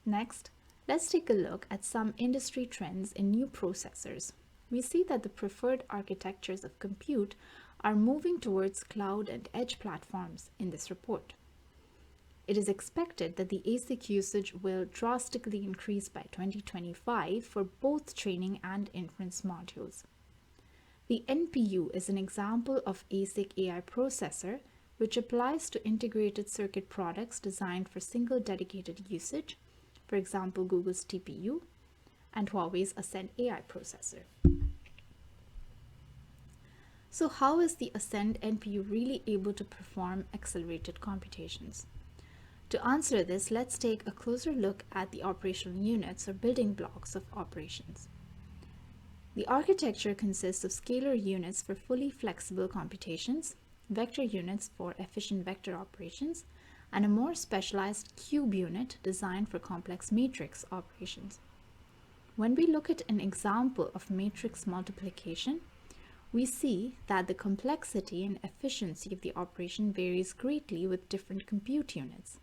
Next, let's take a look at some industry trends in new processors. We see that the preferred architectures of compute are moving towards cloud and edge platforms in this report. It is expected that the ASIC usage will drastically increase by 2025 for both training and inference modules. The NPU is an example of ASIC AI processor, which applies to integrated circuit products designed for single dedicated usage, for example, Google's TPU and Huawei's Ascend AI processor. So how is the Ascend NPU really able to perform accelerated computations? To answer this, let's take a closer look at the operational units or building blocks of operations. The architecture consists of scalar units for fully flexible computations, vector units for efficient vector operations, and a more specialized cube unit designed for complex matrix operations. When we look at an example of matrix multiplication, we see that the complexity and efficiency of the operation varies greatly with different compute units.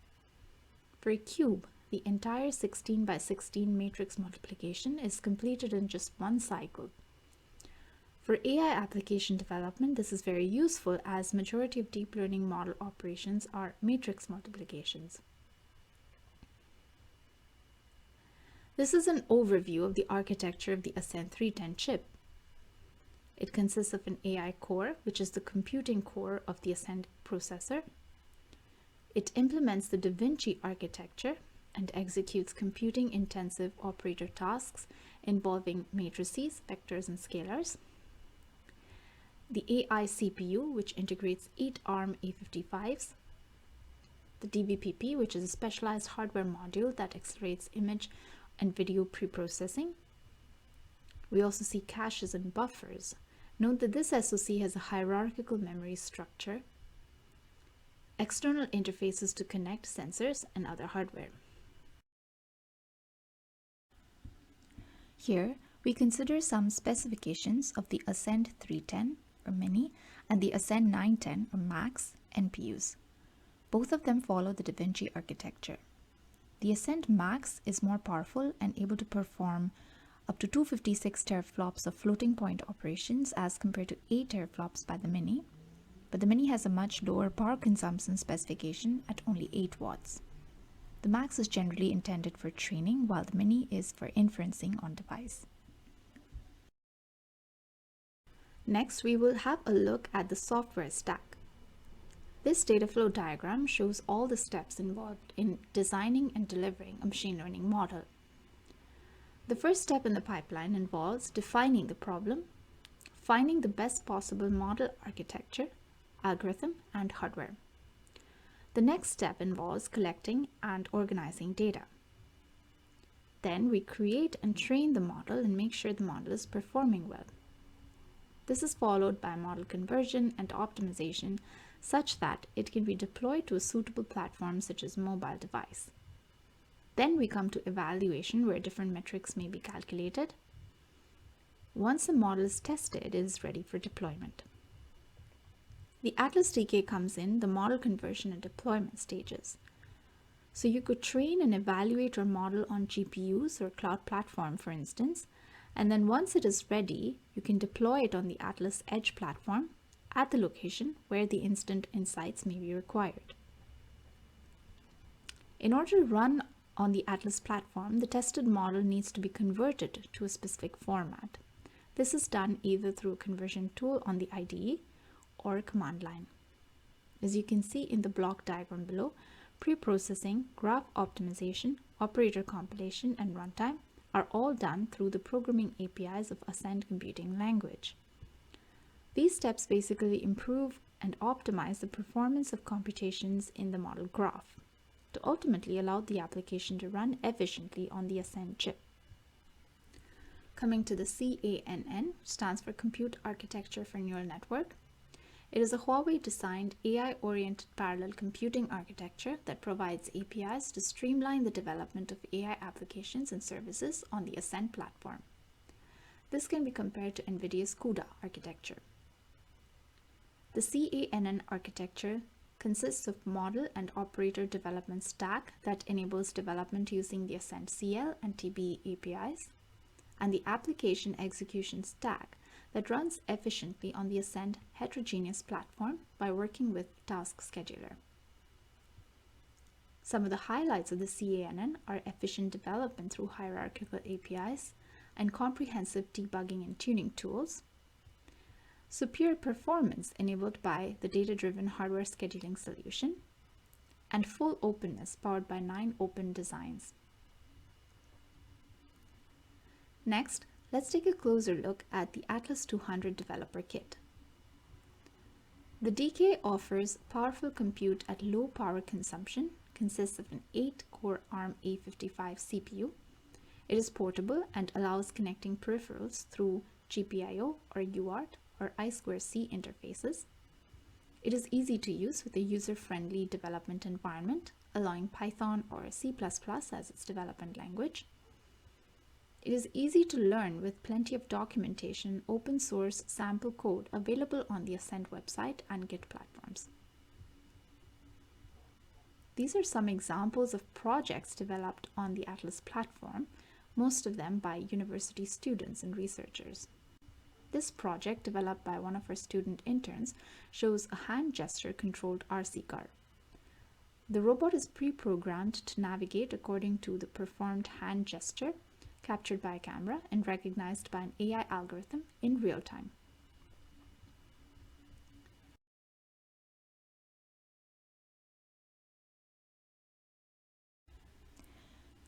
For a cube, the entire 16 by 16 matrix multiplication is completed in just one cycle. For AI application development, this is very useful as majority of deep learning model operations are matrix multiplications. This is an overview of the architecture of the Ascend 310 chip. It consists of an AI core, which is the computing core of the Ascend processor. It implements the Da Vinci architecture and executes computing-intensive operator tasks involving matrices, vectors, and scalars. The AI CPU, which integrates 8 ARM A55s. The DVPP, which is a specialized hardware module that accelerates image and video preprocessing. We also see caches and buffers. Note that this SoC has a hierarchical memory structure, external interfaces to connect sensors and other hardware. Here, we consider some specifications of the Ascend 310 or Mini and the Ascend 910 or Max NPUs. Both of them follow the Da Vinci architecture. The Ascend Max is more powerful and able to perform up to 256 teraflops of floating point operations as compared to 8 teraflops by the Mini, but the Mini has a much lower power consumption specification at only 8 watts. The Max is generally intended for training, while the Mini is for inferencing on device. Next, we will have a look at the software stack. This data flow diagram shows all the steps involved in designing and delivering a machine learning model. The first step in the pipeline involves defining the problem, finding the best possible model architecture, algorithm, and hardware. The next step involves collecting and organizing data. Then we create and train the model and make sure the model is performing well. This is followed by model conversion and optimization such that it can be deployed to a suitable platform such as mobile device. Then we come to evaluation, where different metrics may be calculated. Once the model is tested, it is ready for deployment. The Atlas TK comes in the model conversion and deployment stages. So you could train and evaluate your model on GPUs or cloud platform, for instance, and then once it is ready, you can deploy it on the Atlas Edge platform at the location where the instant insights may be required. In order to run on the Atlas platform, the tested model needs to be converted to a specific format. This is done either through a conversion tool on the IDE or a command line. As you can see in the block diagram below, pre-processing, graph optimization, operator compilation, and runtime are all done through the programming APIs of Ascend computing language. These steps basically improve and optimize the performance of computations in the model graph to ultimately allow the application to run efficiently on the Ascend chip. Coming to the CANN, stands for Compute Architecture for Neural Network. It is a Huawei-designed AI-oriented parallel computing architecture that provides APIs to streamline the development of AI applications and services on the Ascend platform. This can be compared to NVIDIA's CUDA architecture. The CANN architecture consists of model and operator development stack that enables development using the Ascend CL and TB APIs, and the application execution stack that runs efficiently on the Ascend heterogeneous platform by working with Task Scheduler. Some of the highlights of the CANN are efficient development through hierarchical APIs and comprehensive debugging and tuning tools, superior performance enabled by the data-driven hardware scheduling solution, and full openness powered by 9 open designs. Next, let's take a closer look at the Atlas 200 Developer Kit. The DK offers powerful compute at low power consumption, consists of an 8-core ARM A55 CPU. It is portable and allows connecting peripherals through GPIO or UART or I2C interfaces. It is easy to use with a user-friendly development environment, allowing Python or C++ as its development language. It is easy to learn with plenty of documentation, open source sample code available on the Ascend website and Git platforms. These are some examples of projects developed on the Atlas platform, most of them by university students and researchers. This project, developed by one of our student interns, shows a hand gesture controlled RC car. The robot is pre-programmed to navigate according to the performed hand gesture captured by a camera and recognized by an AI algorithm in real time.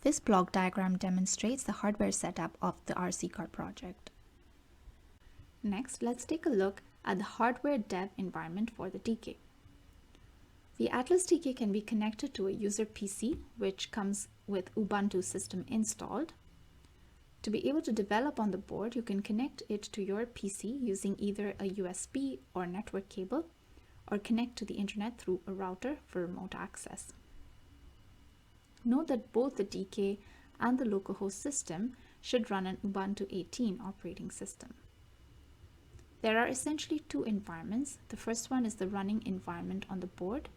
This block diagram demonstrates the hardware setup of the RC car project. Next, let's take a look at the hardware dev environment for the DK. The Atlas DK can be connected to a user PC, which comes with Ubuntu system installed. To be able to develop on the board, you can connect it to your PC using either a USB or network cable, or connect to the internet through a router for remote access. Note that both the DK and the localhost system should run an Ubuntu 18 operating system. There are essentially 2 environments. The first one is the running environment on the board,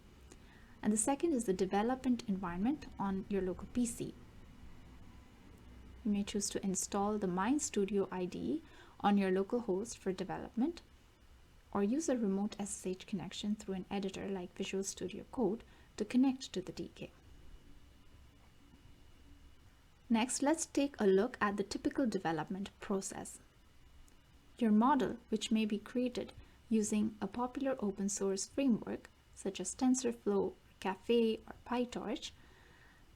and the second is the development environment on your local PC. You may choose to install the MindStudio IDE on your local host for development, or use a remote SSH connection through an editor like Visual Studio Code to connect to the DK. Next, let's take a look at the typical development process. Your model, which may be created using a popular open source framework such as TensorFlow, Caffe, or PyTorch,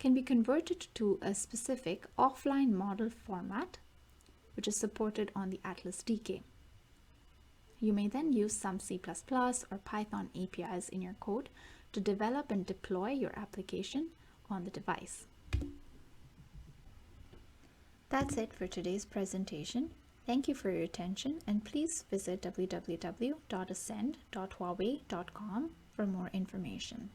can be converted to a specific offline model format, which is supported on the Atlas DK. You may then use some C++ or Python APIs in your code to develop and deploy your application on the device. That's it for today's presentation. Thank you for your attention, and please visit www.ascend.huawei.com for more information.